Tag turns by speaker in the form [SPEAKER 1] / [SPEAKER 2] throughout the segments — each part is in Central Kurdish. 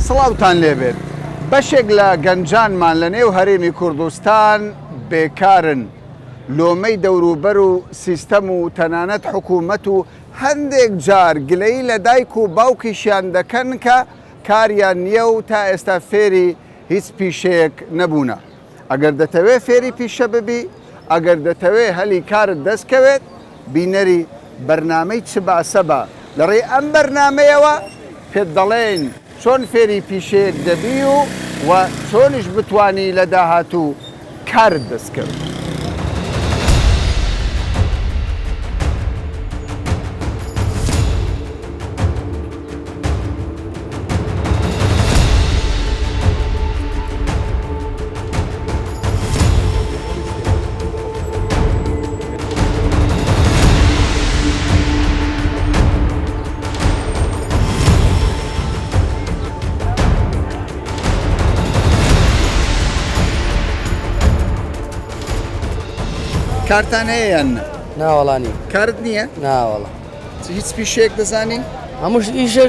[SPEAKER 1] سڵاوتان لێبێت بەشێک لە گەنجانمان لە نێو هەرێمی کوردستان بێکارن لۆمەی دەوروبەر و سیستەم و تەنانەت حکوومەت و هەندێک جار گلەیی لە دایک و باوکیشیان دەکەن کە کاریان نییە و تا ئێستا فێری هیچ پیشەیەک نەبوونە. ئەگەر دەتەوێت فێری پیشە ببی، ئەگەر دەتەوێت هەلی کارت دەستکەوێت، بینەری بەرنامەی چ باسە بە لەڕێ ئەم بەرنامەیەوە پێت دەڵێن چۆن فێری پیشەیەک دەبی و چۆنیش بتوانی لە داهاتوو کارت دەستکەوت. کارتان هەیە یان
[SPEAKER 2] ناوەڵانی
[SPEAKER 1] کارت نییە؟
[SPEAKER 2] ناوەڵە
[SPEAKER 1] هیچ پیشەیەک دەزانی؟
[SPEAKER 2] هەمووش ئیشە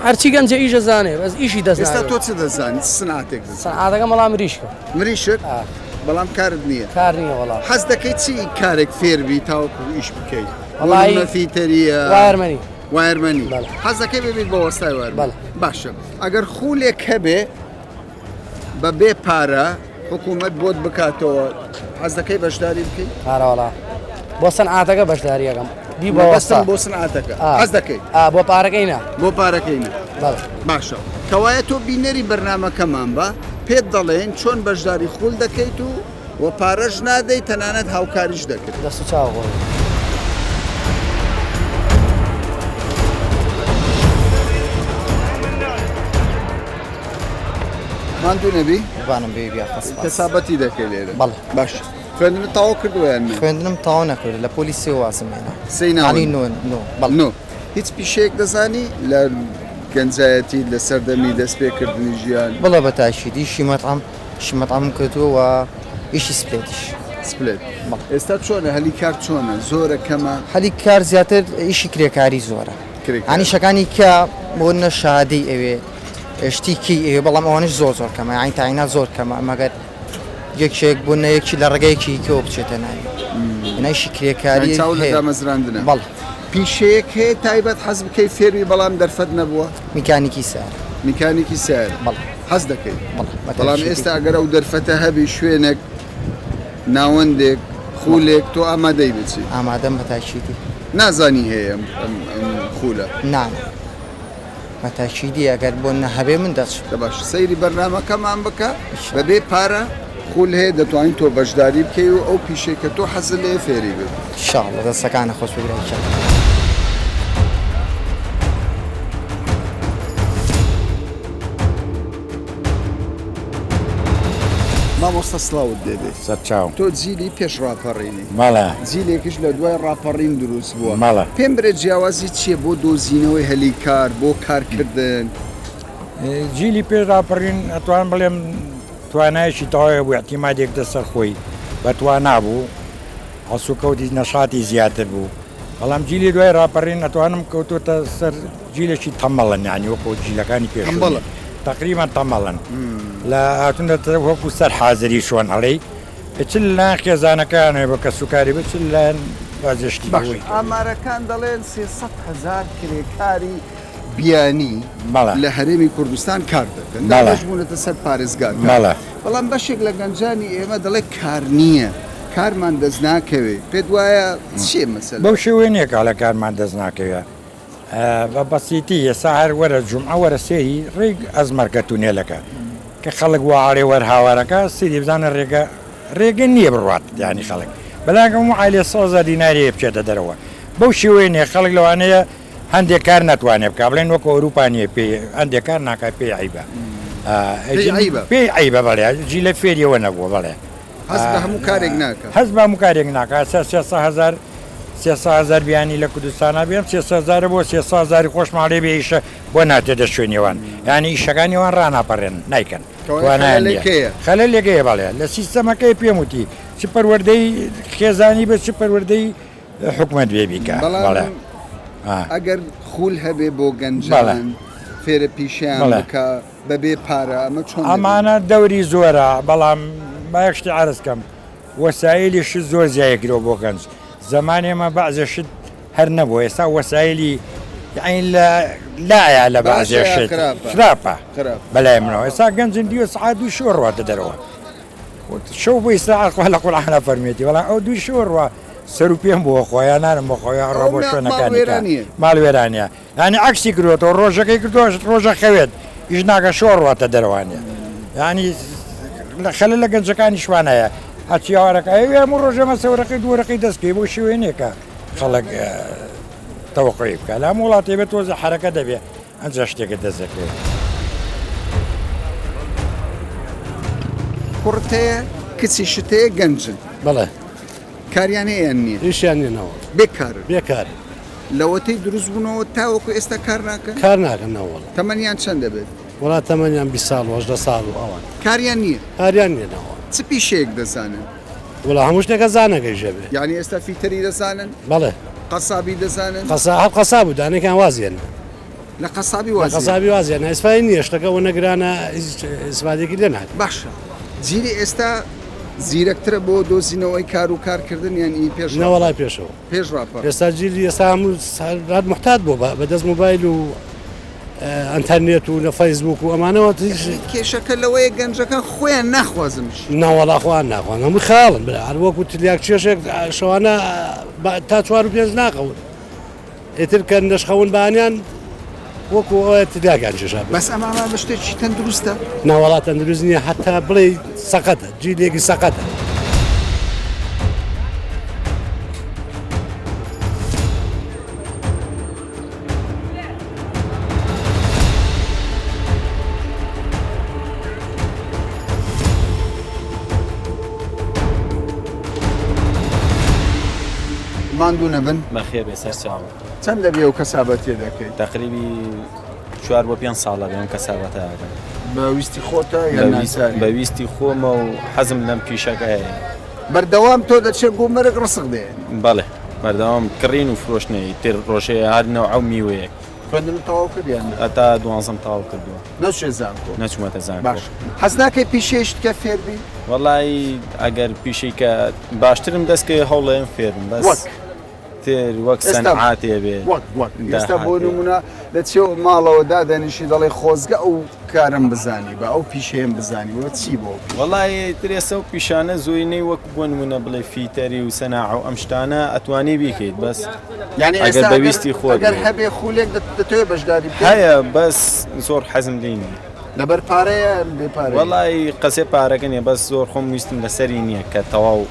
[SPEAKER 2] هەرچی گەنجە ئیشە زانێ بەس ئیشی
[SPEAKER 1] ئێستا
[SPEAKER 2] دەزانێت.
[SPEAKER 1] تۆ چ دەزانی؟ سنعاتێک دەزانی؟
[SPEAKER 2] سەعاتەکە مەڵام مریشکە
[SPEAKER 1] مریشت؟ بەڵام کارت نییە.
[SPEAKER 2] کار نییە وەڵام.
[SPEAKER 1] حەز دەکەیت چی کارێک فێربی تاوەکو ئیش بکەیت؟
[SPEAKER 2] وەڵی
[SPEAKER 1] نەفیتەریە
[SPEAKER 2] وایەرمەنی.
[SPEAKER 1] وایەرمەنی.
[SPEAKER 2] بەڵێ.
[SPEAKER 1] حەز دەکەی ببیت بە وەستای وایەرمەنی؟
[SPEAKER 2] بەڵێ.
[SPEAKER 1] باشە. ئەگەر خولێک هەبێ بە بێ پارە حکوومەت بۆت بکاتەوە حەز دەکەی بەشداری بکەیت؟
[SPEAKER 2] هارەوەڵا بۆ سەنعاتەکە بەشداریەکەم دی بە وەستا
[SPEAKER 1] بۆ سنعاتەکە حەز دەکەیت؟
[SPEAKER 2] بۆ پارەکەی نا.
[SPEAKER 1] بۆ پارەکەی نا.
[SPEAKER 2] بەڵێ.
[SPEAKER 1] باشە. کەوایە تۆ بینەری بەرنامەکەمان بە پێت دەڵێن چۆن بەشداری خول دەکەیت و پارەش نادەیت تەنانەت هاوکاریش دەکرد.
[SPEAKER 2] دەست و چاو خۆی.
[SPEAKER 1] ماندوو نەبی؟
[SPEAKER 3] بانم بێ بیا خەسپاس.
[SPEAKER 1] کەسابەتی دەکەی لێرە؟
[SPEAKER 3] بەڵێ.
[SPEAKER 1] باش. خوێندنت تەواو کردووە یان نە؟
[SPEAKER 3] خوێندنم تەواو نەکرد لە پۆلیسی وازم هێنا.
[SPEAKER 1] سەی ناوە؟
[SPEAKER 3] عەلی نۆ بەڵێ.
[SPEAKER 1] نۆ. هیچ پیشەیەک دەزانی لە گەنجایەتی لە سەردەمی دەستپێکردنی ژیان؟
[SPEAKER 3] بڵێ بە تاشیدی شی مەطعەم کردووە و ئیشی سپلێتیش.
[SPEAKER 1] سپلێت. ئێستا چۆنە هەلی کار چۆنە؟ زۆرە کەمە؟
[SPEAKER 3] هەلی کار زیاتر ئیشی کرێکاری زۆرە. ئەنی شەکانی کە بۆ نەشادەی ئەوێ شتێکی ئێوێ بەڵام ئەوانش زۆر کەمە ئاین تاینات زۆر کەمە ئەمەگەر یەکێک بۆ نەیەکی لە ڕێگەیەکی کەوە بچێتە ناوی. ئیشی کرێکاری
[SPEAKER 1] چاو لە دامەزراندنە.
[SPEAKER 3] بەڵێ.
[SPEAKER 1] پیشەیەک هەیە تایبەت حەز بکەی فێروی بەڵام دەرفەت نەبووە؟
[SPEAKER 3] میکانیکی سار.
[SPEAKER 1] میکانیکی سار.
[SPEAKER 3] بەڵێ.
[SPEAKER 1] حەز دەکەیت؟
[SPEAKER 3] بەڵێ.
[SPEAKER 1] بەڵام ئێستا ئەگەر ئەو دەرفەتە هەبی شوێنێک ناوەندێک خولێک تۆ ئامادەی بچی؟
[SPEAKER 3] ئامادەم بە تاکیدی.
[SPEAKER 1] نازانی هەیە ئەم خولە؟
[SPEAKER 3] نانە. بە تاکیدی ئەگەر بۆ نەهەبێ من دەچم.
[SPEAKER 1] باش سەیری بەرنامەکەمان بکە بەبێ پارە خول هەیە دەتوانین تۆ بەشداری بکەی و ئەو پیشەی کە تۆ حەزت لێ فێری بێت.
[SPEAKER 3] ئینشاڵڵا دەستەکانە خۆش بگرێت.
[SPEAKER 1] مامۆستا سڵاوت دەبێت.
[SPEAKER 4] سەرچاو.
[SPEAKER 1] تۆ جیلی پێش ڕاپەڕینی.
[SPEAKER 4] مەڵە.
[SPEAKER 1] جیلێکیش لە دوای ڕاپەڕین دروست بووە.
[SPEAKER 4] مەڵە.
[SPEAKER 1] پێم برێت جیاوازی چییە بۆ دۆزینەوەی هەلی کار بۆ کارکردن؟
[SPEAKER 4] جیلی پێش ڕاپەڕین ئەتوان بڵێم توانایشی تەواوی بوو احتیمادێک دەسەر خۆی بەتوان نابوو هەسوکەوتی نەشاتی زیاتر بوو بەڵام جیلی دوای ڕاپەڕین ئەتوانم کەوتوتە سەر جیلێکی تەمەڵن یانی وەکو جیلەکانی پێش تقریبان تەمەڵن لە هاتوونەتە وەکو سەر حازری شۆن هەڵەی چل لایەن خێزانەکانێ بە کە سوکاری بە چل لایەن بازێشتی
[SPEAKER 1] ئامارەکان دەڵێن 300,000 کرێکاری بیانی
[SPEAKER 4] بەڵێ
[SPEAKER 1] لە هەرێمی کوردستان کار دەکەن دابشبوونەتە سەر پارێزگار بەڵام بەشێک لە گەنجانی ئێمە دەڵێ کار نییە کارمان دەست ناکەوێ پێت وایە چیە مەسەلە؟
[SPEAKER 4] بەو شێوەیە نییە کە لە کارمان دەست ناکەوێ بە بەسیتی ئێستا هەر وەرە جومعە وەرە سێری ڕێگ ئەزمەرگە تونێلەکە کە خەڵک وەعاڵێ وەرهاوارەکە سری بزانە ڕێگە نییە بڕات یانی خەڵک بەلاگەم عایلێ 100,000 دیناری بچێتە دەرەوە بەو شێوەیە نیە خەڵک لەوانەیە هەندێک کار ناتوانێت بکە بڵێن وەکو ئەوروپانیە پێ هەندێک کار ناکات پێی عیبە پێی عیبە بەڵێ جی لە فێریەوە نەبووە بەڵێ
[SPEAKER 1] هەست بە هەموو کارێک ناکە
[SPEAKER 4] هەست بە هەموو کارێک ناکات 300,000 بیانی لە کوردستانە بێم 300,000 بۆ 300,000 خۆشماڵێ بێ ئیشە بۆ ناتێتە شوێنێوان یانی ئیشەکانیوان ڕناپەڕێن نیکەن خەلەلێکەیە بەڵێ لە سیستەمەکەی پێم وتی چ پەروەردەی خێزانی بە چ پەروەردەی حکومەت بێ بیکە
[SPEAKER 1] ئەگەر خول هەبێ بۆ گەنجان فێرە پیشیان
[SPEAKER 4] بەڵێ.
[SPEAKER 1] بکە بەبێ پارە ئەمە چۆن
[SPEAKER 4] ئەمانە دەوری زۆرە بەڵام بایەشتی عرزکەم وەسایلی شت زۆر زیایەکرەوە بۆ گەنج زمانێمە بەعزە شت هەر نەبوو ئێستا وەسایلی یعنی لایە لە بەعزێ
[SPEAKER 1] باشە،
[SPEAKER 4] شت
[SPEAKER 1] خراپە.
[SPEAKER 4] خراپە
[SPEAKER 1] خراپ.
[SPEAKER 4] بەلای منەوە ئێستا گەنجن دیوە سعات دوی شۆ ڕواتە دەرەوە شەو بۆی ساعت لە قورعانە فەرمێتی بەڵام ئەو دوی شۆ ڕوا سەر و پێم بۆ خۆیان نارم بۆ خۆیان ڕۆ بۆ شوێنەکانی ماڵوێرانە ینی عکسی کردوێتەوە ڕۆژەکەی کردوە ڕۆژە خەوێت هیچ ناکە شۆ ڕواتە دەروانە ینی خەلە لە گەنجەکانی شوانەیە هەچی ئاوارەکە هەموو ڕۆژەمە سەورەکەی دووەرەکەی دەستکەی بۆ شوێنێکە خەڵک تەوەقعی بکە لە هەموو وڵاتی بێت تۆزە حرەکە دەبێت ئەنجا شتێکە دەستەکەوێت
[SPEAKER 1] کوڕتەیە کچی شتەیە گەنجن
[SPEAKER 2] بەڵێ
[SPEAKER 1] کاریانەیان نییە
[SPEAKER 2] هیچیان نێنەوە
[SPEAKER 1] بێکار
[SPEAKER 2] بێکار
[SPEAKER 1] لەوەتەی دروست بوونەوە تاوەکو ئێستا کار ناکەن
[SPEAKER 2] کار ناکەنەوە
[SPEAKER 1] تەمەنیان چەند دەبێت
[SPEAKER 2] وڵات تەمەنیان 20 ساڵ 18 ساڵ و ئەوان
[SPEAKER 1] کاریان نییە
[SPEAKER 2] کاریان نێنەوە
[SPEAKER 1] چ پیشەیەک دەزانن
[SPEAKER 2] وڵا هەموو شتێکە زانەکەی ژەبێ
[SPEAKER 1] یعنی ئێستا فیتەری دەزانن
[SPEAKER 2] بەڵێ
[SPEAKER 1] قەسابی دەزانن
[SPEAKER 2] هەر قەسا بوو دانێکیان وازیێن
[SPEAKER 1] لە قەسابی وازی
[SPEAKER 2] قەسابی وازیێن ئەسفای نییە شتەکەەوە نەگرانە ئیسفادێکی لێ ناکە
[SPEAKER 1] باشە جیری ئێستا زیرەکترە بۆ دۆزینەوەی کار و کارکردن یانی پێش
[SPEAKER 2] نەوەڵای پێشەوە
[SPEAKER 1] پێش ڕاپە
[SPEAKER 2] ئێستا جیلی ئێستا هەموو رات محتات بۆ بەدەست موبایل و ئەتەرنێت و لە فەیسبوک و ئەمانەوە
[SPEAKER 1] کێشەکە لەوەیە گەنجەکان خۆیان ناخوازمش
[SPEAKER 2] ناوەڵاخواان ناخواان هەموو خاڵن هەر وەکو تلیاک چێشێک شەوانە تا 4 و 5 ناقەون ئێتر کە نەشخەون بانیان وەکو ئەوە تلیاکان چێشا
[SPEAKER 1] بەس ئەمامان بە شتێکی تەندروستە
[SPEAKER 2] ناوەڵات تەندروست نییە حتا بڵێ سەقەتە جیلێکی سەقەتە
[SPEAKER 1] ماندوو نەبن
[SPEAKER 5] بەخێر بێ سەر چاوم
[SPEAKER 1] چەند دەبێ و کەسابەتێ دەکەیت
[SPEAKER 5] تقریبی 4 بۆ 5 ساڵە بێم کەسابەتەکە
[SPEAKER 1] بەویستی خۆتە یا ناساری
[SPEAKER 5] بەویستی خۆمە و حەزم لەم پیشەکە هەیە
[SPEAKER 1] بەردەوام تۆ دەچێت بۆ مەرگ ڕسق دێ
[SPEAKER 5] بەڵێ بەردەوام کڕین و فرۆشتنەی تر ڕۆژەیە هەر نەوع میوەیەک
[SPEAKER 1] خوێندن تەواو کردیان
[SPEAKER 5] ئەتا دوانزەم تاو کردووە
[SPEAKER 1] نەچێ زانکۆ
[SPEAKER 5] نەچمەتە زان
[SPEAKER 1] باش حەز ناکەی پیشەیشت کە فێربی
[SPEAKER 5] وەڵی ئەگەر پیشەی کە باشترم دەستکەی هەوڵێن فێرم بەس
[SPEAKER 1] وەک
[SPEAKER 5] تر وەک سەنعاتێ بێ
[SPEAKER 1] وەک ئێستا بۆ نمونە لە چێوە ماڵەوە دادەنیشی دەڵێ خۆزگە ئەو کارم بزانی بە ئەو پیشەیەم بزانی بۆ چی بۆ
[SPEAKER 5] وەڵی ترێسە و پیشانە زۆینەی وەک بۆ نمونە بڵێ فیتەری و سەناع و ئەم شتانە ئەتوانی بیکەیت بەس
[SPEAKER 1] یعنی
[SPEAKER 5] ئەگەر بەویستی خۆت
[SPEAKER 1] ئەگەر هەبێ خولێک دەتوێت بەشداری
[SPEAKER 5] هەیە بەس زۆر حەزم لێنی
[SPEAKER 1] لەبەر پارەیە بێپارە
[SPEAKER 5] وەڵی قەسێ پارەکە نیە بەس زۆر خۆم ویستم لەسەری نییە کە تەواو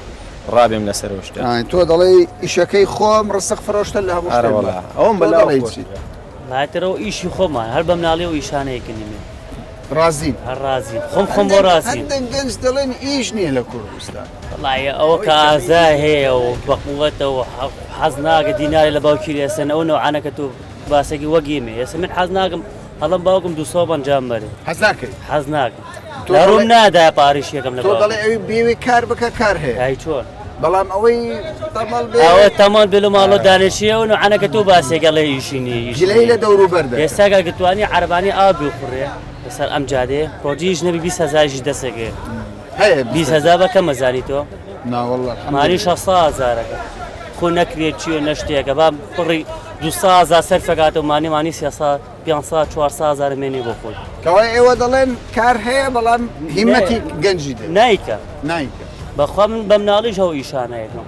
[SPEAKER 5] ڕابێم لەسەر شتە
[SPEAKER 1] تۆ دەڵێ ئیشەکەی خۆم ڕسق فرۆشتە لە هەموو
[SPEAKER 5] ئەرەوەڵا ئەوم بەلاڵی
[SPEAKER 6] هاترەوە ئیشی خۆمان هەر بەم ناڵێ و ئیشانەیەکنیمێ
[SPEAKER 1] ڕازین
[SPEAKER 6] هەر ڕازین خۆم بۆ ڕازین
[SPEAKER 1] هەندێک گەنج دەڵێن ئیش نییە لە کوردستان
[SPEAKER 6] وڵایە ئەوە کە ئازا هەیە و بەقووەتەوە حەز ناکە دیناری لە باوکی لێسن ئەو نەوعانەکە تو باسێکی وەگیمێ ئێستا من حەز ناکەم هەڵم باوکم 200 ئەنجام بەرێ
[SPEAKER 1] حەز ناکەی
[SPEAKER 6] حەز ناکەم لەڕووم نادا پاریش یەکەم لە
[SPEAKER 1] تۆ دەڵێ ئەوی بێوێ کار بکە کار هەیە
[SPEAKER 6] هەی چۆن
[SPEAKER 1] بەڵام ئەوەی تەمەڵ بێ
[SPEAKER 6] ئەوە تەمان بێ لە ماڵۆ دانێشیە و نوعانەکە تو باسێکە لە ئیشینی
[SPEAKER 1] گیلەی لە دەور و بەردە
[SPEAKER 6] ئێستاگە گتوانی عربانی ئابی خوڕێ لەسەر ئەم جادێ پرۆژیش نەبی 20,000 دەسێگێ
[SPEAKER 1] هەیە
[SPEAKER 6] 20,000 بەکە مەزانی تۆ
[SPEAKER 1] ناوەڵڵا
[SPEAKER 6] مانی 600,000ەکە خۆ نەکرێت چی و نەشتێکە با پڕی 200,000 سەرفەکات و مانی 300 500 400,000 مێنی بۆ خۆی
[SPEAKER 1] کەوای ئێوە دەڵێن کار هەیە بەڵام هیمەتی گەنجی دێ
[SPEAKER 6] نایکە
[SPEAKER 1] نایکە
[SPEAKER 6] بەخوا من بەم ناڵیش ئەو ئیشانەیەکم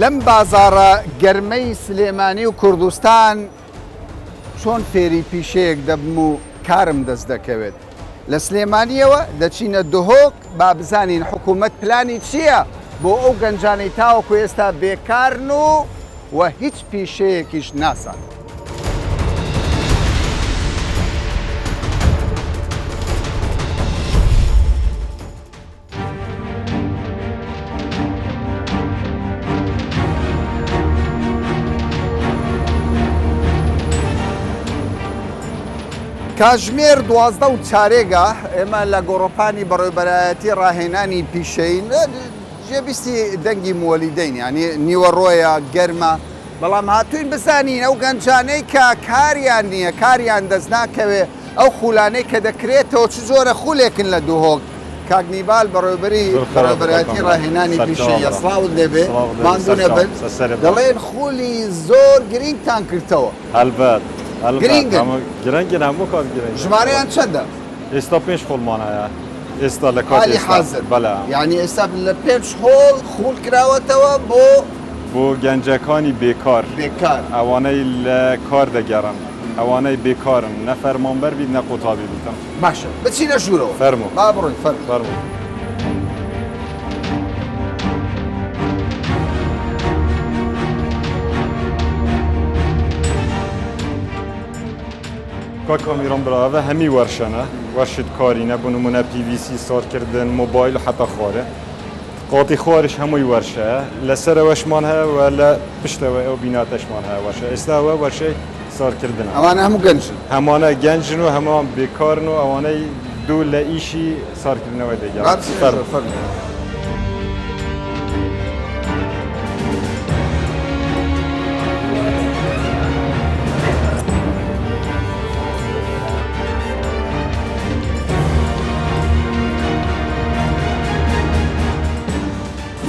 [SPEAKER 1] لەم بازارە گەرمەی سلێمانی و کوردستان چۆن فێری پیشەیەک دەبم و کارم دەست دەکەوێت لە سلێمانیەوە دەچینە دهۆک با بزانین حکوومەت پلانی چییە بۆ ئەو گەنجانەی تاوەکو ئێستا بێکارن و هیچ پیشەیەکیش ناسان. کاژمێر 12 و چارێگە ئێمە لە گۆڕۆپانی بەڕێوەبەرایەتی ڕاهێنانی پیشەین جێبیستی دەنگی مۆلیدەین ینی نیوەڕۆیە گەرمە بەڵام هاتوین بزانین ئەو گەنجانەی کە کاریان نییە کاریان دەست ناکەوێ ئەو خولانەی کە دەکرێتەوە چ زۆرە خولێکن لە دووهۆک کاگنیبال بەڕێوەبەری بەڕێوەبەرایەتی ڕاهێنانی پیشەیە سڵاوت دەبێ ماندوونە بن دەڵێن خولی زۆر گرینگتان کردەوە
[SPEAKER 7] هەلبەت
[SPEAKER 1] گرینگن
[SPEAKER 7] گرنگن هەموو کار گرنگ
[SPEAKER 1] ژمارەیان چەندە؟
[SPEAKER 7] ئێستا پێش خۆڵمانایە ئێستا لە کات
[SPEAKER 1] حالی
[SPEAKER 7] ئێستا.
[SPEAKER 1] حاضر
[SPEAKER 7] بەلا
[SPEAKER 1] یعنی ئێستا لە پێنج هۆڵ خوڵ کراوەتەوە بۆ
[SPEAKER 7] بۆ گەنجەکانی بێکار
[SPEAKER 1] بێکار
[SPEAKER 7] ئەوانەی لە کار دەگەڕن ئەوانەی بێکارن نە فەرمانبەر بیت نە قوتابی بیتن
[SPEAKER 1] باشە بچینە ژوورەوە
[SPEAKER 7] فەرموو
[SPEAKER 1] با بڕۆین
[SPEAKER 7] فەرموو کاکا میران براوە هەمی وەرشەنە وەرشت کارینە بۆ نمونە PVC سارکردن موبایل و حتا خوارە قاتی خوارش هەمووی وەرشەیە لەسەرەوەشمان هەیە و لە پشتەوە ئەو بیناتەشمان هەیە وەرشە ئێستاوە وەرشەی سارکردنە
[SPEAKER 1] ئەوانە هەموو گەنجن
[SPEAKER 7] هەمانە گەنجن و هەمان بێکارن و ئەوانەی دوو لە ئیشی سارکردنەوەی دەگەڕن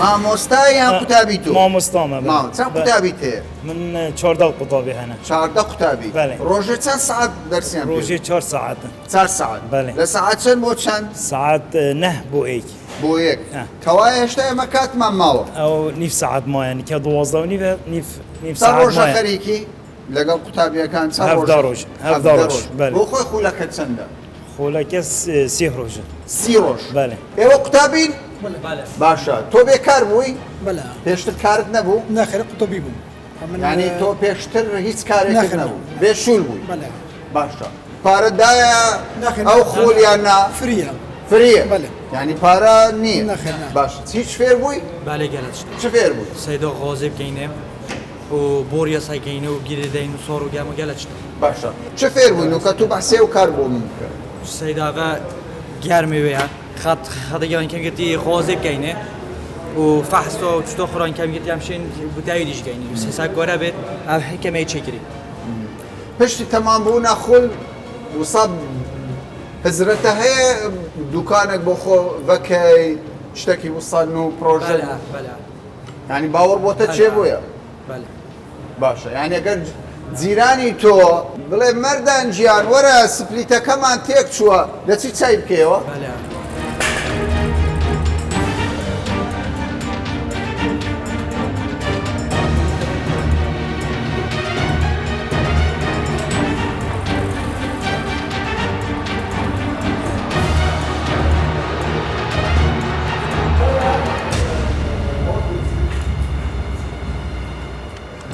[SPEAKER 1] مامۆستا یان قوتابی تۆ؟
[SPEAKER 8] مامۆستامە
[SPEAKER 1] چەند قوتابیت هەیە؟
[SPEAKER 8] من 14 قوتابی هەنە
[SPEAKER 1] 14 قوتابی
[SPEAKER 8] بەڵێ.
[SPEAKER 1] ڕۆژێ چەند سعات دەرسیان پێ؟
[SPEAKER 8] ڕۆژێ 4 ساعتن
[SPEAKER 1] 4 سعات
[SPEAKER 8] بەڵێ.
[SPEAKER 1] لە سعات چەند بۆ چەند؟
[SPEAKER 8] ساعت نه بۆ ئەیک
[SPEAKER 1] بۆ یەک کەوایە هێشتا ئێمە کاتمان ماوە
[SPEAKER 8] ئەو نیف ساعت مایەنی کە 12 و نیف
[SPEAKER 1] چەند
[SPEAKER 8] ساعت
[SPEAKER 1] ڕۆژە
[SPEAKER 8] مایە
[SPEAKER 1] خەریکی لەگەڵ قوتابیەکان چەند
[SPEAKER 8] هەفدا ڕۆژ هەفدا ڕۆژ بەڵێ.
[SPEAKER 1] بۆ خۆی خولەکە چەندە؟
[SPEAKER 8] خۆلەکە 30 ڕۆژن
[SPEAKER 1] 30 ڕۆژ
[SPEAKER 8] بەڵێ.
[SPEAKER 1] ئێوە قوتابین؟ باشە تۆ بێکار بووی؟
[SPEAKER 9] بەلا
[SPEAKER 1] پێشتر کارت نەبوو؟
[SPEAKER 9] ناخێرە قوتابی بووم
[SPEAKER 1] یعنی تۆ پێشتر هیچ کارێکت نەبوو بێشول بووی
[SPEAKER 9] بەلا
[SPEAKER 1] باشە پارەدایە
[SPEAKER 9] ناخێر.
[SPEAKER 1] ئەو خۆلیان نا
[SPEAKER 9] فریە
[SPEAKER 1] فریە
[SPEAKER 9] بەڵێ.
[SPEAKER 1] یعنی پارە نییە
[SPEAKER 9] ناخێر، نا.
[SPEAKER 1] باش هیچ فێر بووی؟
[SPEAKER 10] بله گلچ
[SPEAKER 1] چ فێر بووی؟
[SPEAKER 10] سیدا غازی بگینه و بوریا سایگینه و گیره دین و سارو گم و گلچ
[SPEAKER 1] باشە چ فێر بووین و کە تو بەحسێ و کار بۆ من کرد
[SPEAKER 10] سیدا و گرمی ویا خد گران کم گتی غازی بگینه و فحص و چطور خوران کم گتی همشین بودایی دیش گینه و سیسا گوره بید او حکمه چکری
[SPEAKER 1] پشتی تەمام بوونا خۆل وسە حزرەتە هەیە دوکانێک بۆ خۆ بەکەی شتێکی وسەن و پرۆژە
[SPEAKER 10] بله بله
[SPEAKER 1] ینی باوەڕ بۆتە چێ بووە؟
[SPEAKER 10] بله
[SPEAKER 1] باشە یعنی ئەگەر جیرانی تۆ بڵێ مەردان گیان وەرە سپلیتەکەمان تێک چووە لە چی چای بکەوە؟
[SPEAKER 10] بله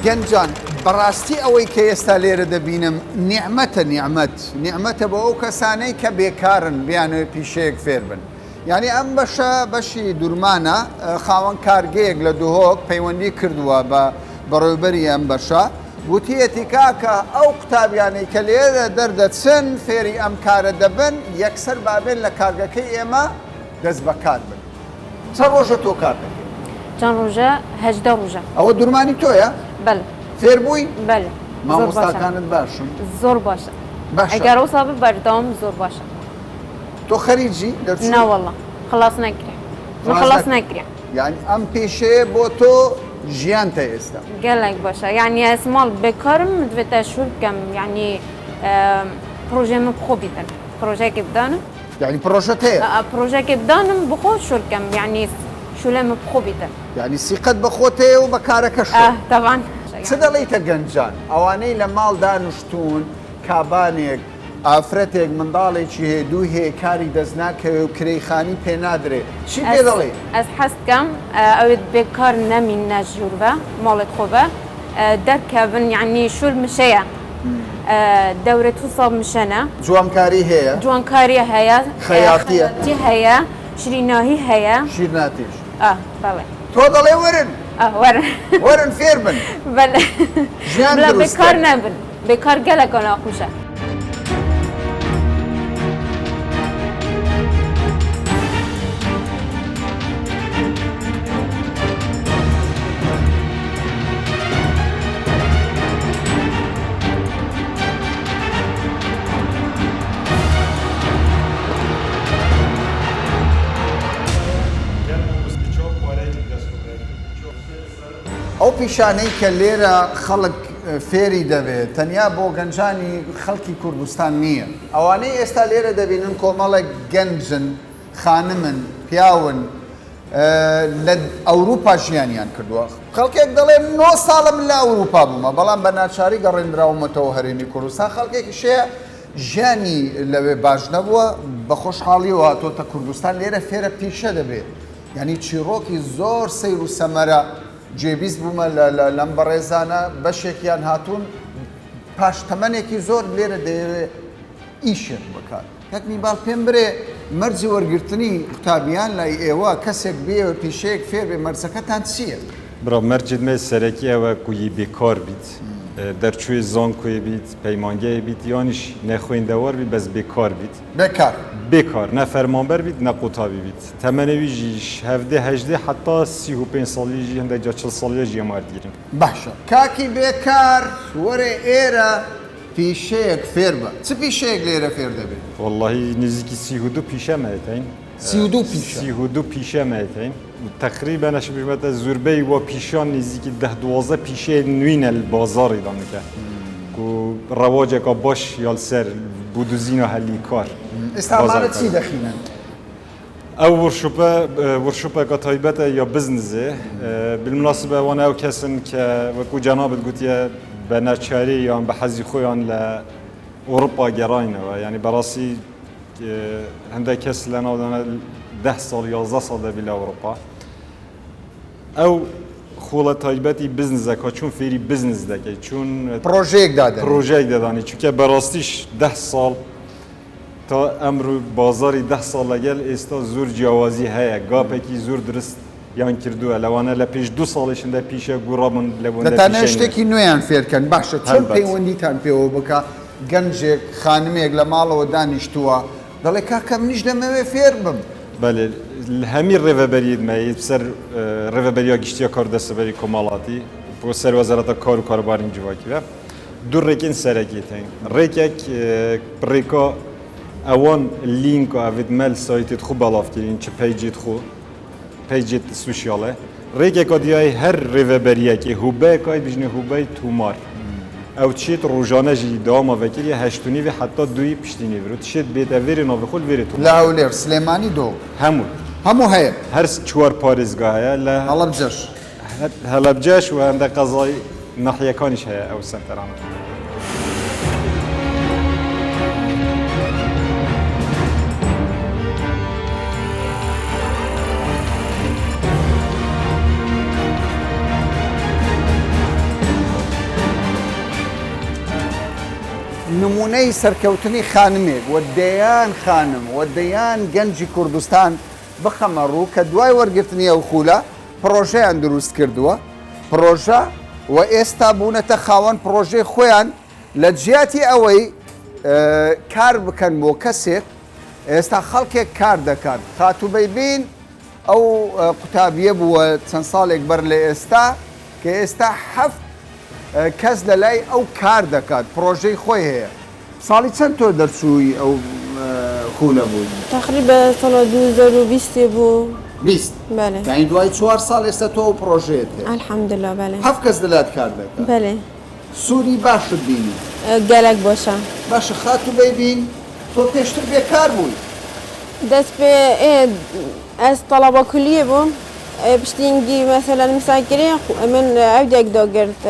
[SPEAKER 1] گەنجان بەڕاستی ئەوەی کە ئێستا لێرە دەبینم نیعمەتە بۆ ئەو کەسانەی کە بێکارن بیانوێ پیشەیەک فێر بن یعنی ئەم بەشە بەشی دوورمانە خاوەن کارگەیەک لە دووهۆک پەیوەندی کردووە بە بەڕێوەبەری ئەم بەشە گوتیەتی کاکە ئەو قوتابیانەی کە لێرە دەردەچن فێری ئەم کارە دەبن یەکسەر بابێن لە کارگەکەی ئێمە دەست بەکار بن چەند ڕۆژە تۆ کار دەکەی؟
[SPEAKER 11] چەند ڕۆژە هەژدە ڕۆژە
[SPEAKER 1] ئەوە دوورمانی تۆیە؟
[SPEAKER 11] بەڵێ
[SPEAKER 1] فێر بووی؟
[SPEAKER 11] بەڵێ
[SPEAKER 1] مامۆستاکانت باشن
[SPEAKER 11] زۆر باشە ئەگەر ئەوسا بەردەوام زۆر باشە
[SPEAKER 1] تۆ خەریجی
[SPEAKER 11] ناوەڵە خلاص نەکرێ خلاص نەکرێ
[SPEAKER 1] یعنی ئەم پێشەیە بۆ تۆ ژیانتە ئێستا
[SPEAKER 11] گەلێک باشە یعنی ئەسماڵ بێکارم دوێتە شور بکەم یعنی پرۆژێمە بخۆ بیدەن پرۆژێکی بدانم
[SPEAKER 1] یعنی پرۆژەت هەیە
[SPEAKER 11] پرۆژێکی بدانم بخۆ شور بکەم یعنی شولێمە بخۆ بیدەن
[SPEAKER 1] یعنی سیقەت بەخۆت هەیە و بە کارەکەش
[SPEAKER 11] تەوان
[SPEAKER 1] چ دەڵێیتە گەنجان ئەوانەی لە ماڵ دانیشتوون کابانێک ئافرەتێک منداڵێکی هەیە دوو هەیە کاری دەست ناکەوێ و کرەیخانی پێ نادرێ چی پێ دەڵێ؟
[SPEAKER 11] ئەس حەست بکەم ئەوێت بێکار نەمینە ژووربە ماڵت خۆبە دەرکەبن یعنی شور مشەیە دەورێت و ساڵ مشەنە
[SPEAKER 1] جوانکاری هەیە
[SPEAKER 11] جوانکاری هەیە
[SPEAKER 1] خەیاتیە
[SPEAKER 11] هەیە شریناهی هەیە
[SPEAKER 1] شیرناتیش
[SPEAKER 11] بەڵێ
[SPEAKER 1] تۆ دەڵێ ورن ورن فێر بن
[SPEAKER 11] بەڵێ بێکار نەبن بێکار گەلێکە ناخوشە
[SPEAKER 1] پیشانەی کە لێرە خەڵک فێری دەبێت تەنیا بۆ گەنجانی خەڵکی کوردستان نییە ئەوانەی ئێستا لێرە دەبینن کۆمەڵێک گەنجن خانمن پیاون لە ئەوروپا ژیانیان کردووە خەڵکێک دەڵێ 9 ساڵم لە ئەوروپا بوومە بەڵام بە ناچاری گەڕێنراومەتەوە هەرێمی کوردستان خەڵکێکی شەیە ژیانی لەوێ باش نەبووە بە خۆشحاڵیەوە هاتۆتە کوردستان لێرە فێرە پیشە دەبێت یعنی چیرۆکی زۆر سەیر و سەمەرە جێبیست بوومە لەم بەڕێزانە بەشێکیان هاتوون پاش تەمەنێکی زۆر لێرە دەیەوێت ئیشێک بکات یەک میباڵ پێم برێ مەرجی وەرگرتنی قوتابیان لای ئێوە کەسێک بێ پیشەیەک فێر بێ مەرجەکەتان چییە؟
[SPEAKER 7] برا مەرجت مێ سەرەکی ئەوە کوی بێکار بیت دەرچووی زانکۆی بیت پەیمانگەی بیت یانیش نەخوێندەوەر بیت بەس بێکار بیت بێکار نە فەرمانبەر بیت نە قوتابی بیت تەمەنەویژیش 17 حتا 35 ساڵیژی هەندێک جا 40 ساڵیە ژێماردگیرن
[SPEAKER 1] باشە کاکی بێکار وەرێ ئێرە پیشەیەک فێر بە چ پیشەیەک لێرە فێر دەبێت؟
[SPEAKER 7] واللهی نزیکی 32 پیشە مەتەین 32 پیشە مەتەین تقریبا نش بمەتە زوربەی وە پیشان نزیکی 10-12 پیشەیە نوینە بازاری دامکە و ڕەواجێکە باش یال سەر بودوزین و هەلی کار
[SPEAKER 1] ئێستامانە چی دەخینن؟
[SPEAKER 7] ئەو ورشوپێکە تایبەتە یا بزنزێ بالمناسبە وانە ئەو کەسن کە وەکو جەنابەت گوتیە بە ناچاری یان بە حەزی خۆیان لە ئەوروپا گەڕاینەوە یعنی بەڕاستی هەندێک کەس لە ناودانە 10 ساڵ 11 ساڵ دەبی لە ئەوروپا ئەو خۆڵە تایبەتی بزنزەکە چون فێری بزنس دەکەی چون پرۆژەیەک دەدانی چونکە بەڕاستیش 10 ساڵ تا ئەمڕۆ بازاری 10 ساڵ لەگەل ئێستا زۆر جیاوازی هەیە گاپێکی زۆر درست یان کردووە لەوانە لە پێش 2 ساڵیشدا پیشە گوڕابن لە
[SPEAKER 1] دەتانە شتێکی نوێیان فێرکەن باشە چۆن پەیوەندیتان پێوە بکە گەنجێک خانمێک لە ماڵەوە دانیشتووە دەڵێ کاکە منیش دەمەوێ فێر بم
[SPEAKER 7] بەێ هەمی ڕێڤەبەریت مەیت سەر ڕێڤەبەریا گشتیە کار دەسەبەری کۆمەڵاتی بۆ سەر وەزارەتە کار و کاروباری جوواکیوە دوو ڕێکین سەرەکیت هەین ڕێکێک ڕێکا ئەوان لینک و ئەڤێت مەل سایتت خۆ بەڵافکردین چ پەیجێت خۆ پەیجێت سوشیاڵێ ڕێکێکا دیای هەر ڕێڤەبەریەکی هوبەیەکای بژنێ هوبەی تومار ئەو چێت ڕۆژانەژی داوامەڤەکریە هەشتونیوی حتا دوی پشتینی برو تشێت بێتە وێری ناوەخۆل وێری تو
[SPEAKER 1] لە هەولێر سلێمانی دۆ هەموو هەیە
[SPEAKER 7] هەر چوار پارێزگا هەیە لە هەڵەبجەش و هەندە قەزای ناحیەکانیش هەیە ئەو سەنتەرانە
[SPEAKER 1] نمونەی سەرکەوتنی خانمێک وەدەیان خانم وەدەیان گەنجی کوردستان بخەمە ڕوو کە دوای وەرگرتنی ئەو خولە پرۆژەیان دروست کردووە پرۆژە و ئێستا بوونەتە خاوەن پرۆژەی خۆیان لە جیاتی ئەوەی کار بکەن بۆ کەسێک ئێستا خەڵکێک کار دەکات خاتوبەی بین ئەو قوتابیە بووە چەند ساڵێک بەر لە ئێستا کە ئێستا هەفت کەس لە لای ئەو کار دەکات پرۆژەی خۆی هەیە ساڵی چەند تۆ دەرچووی ئەو خولە بووی
[SPEAKER 9] تقریبا ساڵە 2020 بوو
[SPEAKER 1] 20 یعنی دوای 4 ساڵ ئێستا تۆ ئەو پرۆژەیەت هەیە
[SPEAKER 9] الحەمدوللا
[SPEAKER 1] هەفت کەس لەلات کار دەکات سوودی باشت بینی
[SPEAKER 9] گەلێک باشە
[SPEAKER 1] باشە خاتوبەی بین تۆ پێشتر بێکار بووی
[SPEAKER 9] دەست پێ ئەس تەڵەبە کولیە بووم پشتینگی مثلا مساکری من عودێک داگرت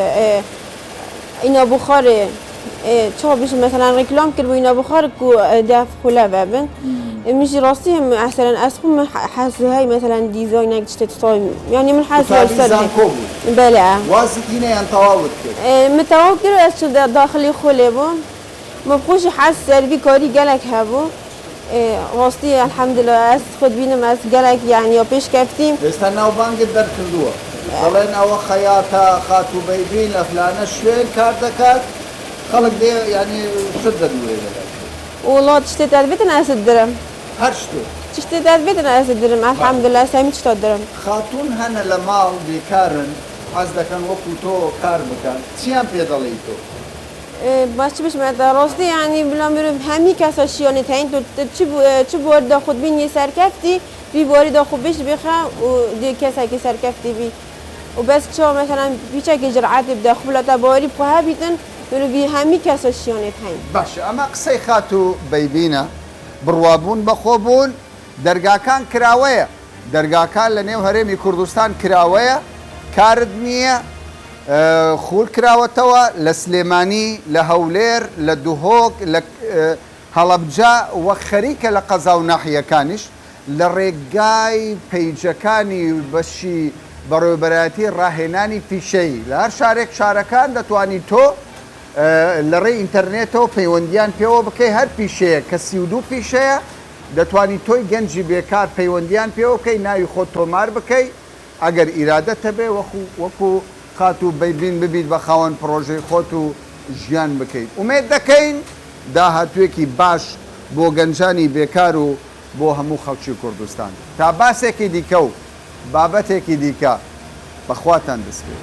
[SPEAKER 9] اینا بخاره چه بشه مثلا رکلام کرد و اینا بخار کو دف خلا ببن مش راستی مثلا اسخم حاسه هاي مثلا ديزاين اكشت تصايم يعني من حاسه السد بله
[SPEAKER 1] واسطينه يعني تواود كده
[SPEAKER 9] متواكل اش داخلي خله بو ما بخوش حاسه سلبي كاري قالك هبو راستی الحمدلله از خود بینم از گلک یعنی پیش کفتیم
[SPEAKER 1] استنا و بانک در کردووە دەڵێن ئەوە خەیاتە خاتوبەی بین لە فلانە شوێن کار دەکات خەڵک دێ یعنی شت دەدوێ
[SPEAKER 9] وڵات شتێ دەبێتن ئەسد درم
[SPEAKER 1] هەر
[SPEAKER 9] شتێ دەبێتن ئەسد درم الحمدلله سەمی شتا درم
[SPEAKER 1] خاتون هەنە لە ماڵ بێکارن حەز دەکەن وەکو تۆ کار بکەن چیان پێ دەڵێی تۆ
[SPEAKER 9] باش بشمت راستی یعنی بلام برم همی کسا شیانه تاین تو چه بار دا خود بین یه سرکفتی بی باری دا خود بش بخوا و دی کسا که سرکفتی بی وبس شو مثلا بيشك جرعات بدأ خبلة بوري بخها بيتن يقولوا بيهامي كاسشيونات هاي
[SPEAKER 1] باش ئەمە قسەی خات و بەیبینە بڕوابوون بەخۆبوون دەرگاکان کراوەیە دەرگاکان لە نێو هەرێمی کوردستان کراوەیە کارت نییە خول کراوەتەوە لە سلێمانی لە هەولێر لە دوهۆک لە هەڵەبجا وە خەریکە لە قەزا و ناحیەکانیش لە ڕێگای پەیجەکانی بەشی بەڕێوەبەرایەتی ڕاهێنانی پیشەی لە هەر شارێک شارەکان دەتوانی تۆ لە ڕێی ئینتەرنێتەوە پەیوەندیان پێوە بکەی هەر پیشەیە کە 32 پیشەیە دەتوانی تۆی گەنجی بێکار پەیوەندیان پێوە بکەی ناوی خۆت تۆمار بکەی ئەگەر ئیرادەتە بێ وەکو خات و بەیبین ببیت بە خاوەن پرۆژەی خۆت و ژیان بکەیت ومێد دەکەین داهاتوێکی باش بۆ گەنجانی بێکار و بۆ هەموو خەڵکی کوردستان تا باسێکی دیکە و بابەتێکی دیکە بەخواتان دەست پێ